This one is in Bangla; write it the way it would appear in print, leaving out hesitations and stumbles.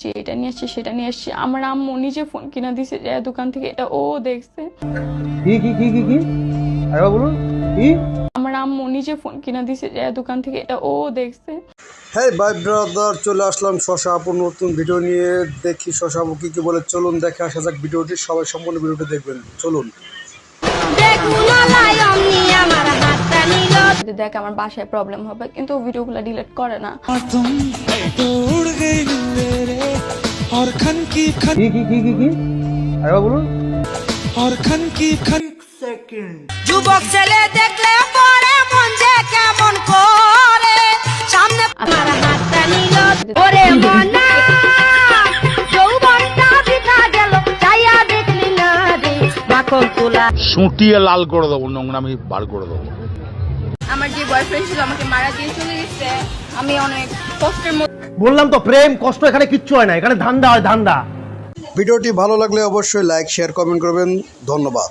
এটা নিয়ে আসছি সেটা নিয়ে আসছি। আমার আম্মু নিজে ফোন কিনা দিছে যে দোকান থেকে, এটা ও দেখছে। কি কি কি কি কি আরেকবার বলুন কি? আমার আম্মু নিজে ফোন কিনা দিছে যে দোকান থেকে, এটা ও দেখছে। হ্যাঁ ভাই ব্রাদার, চলে আসলাম শশা আপুর নতুন ভিডিও নিয়ে। দেখি শশা আপু কি বলে, চলুন দেখে আসা যাক ভিডিওটি। সবাই সম্পূর্ণ ভিডিওটি দেখবেন, চলুন। দেখ আমার বাসায় প্রবলেম হবে, কিন্তু ভিডিওগুলো ডিলিট করে না। কি কি কি কি কি আরেকবার বলুন। যুবক ছেলে দেখলে পরে মন যে কেমন করে সামনে আমার হাতটা নিল ওরে মনা যৌবনটা বিতা গেল চাইয়া দেখলি না রে মাখন তোলা সুটিয়ে লাল করে দেবো, নোংরামি বার করে দেবো। আমার যে বয়ফ্রেন্ড ছিল আমাকে মারা দিয়ে চলে গেছে। আমি অনেক কষ্টের মধ্যে। বললাম তো প্রেম কষ্ট এখানে কিচ্ছু হয় না, এখানে ধান্দা হয় ধান্দা। ভিডিওটি ভালো লাগলে অবশ্যই লাইক শেয়ার কমেন্ট করবেন। ধন্যবাদ।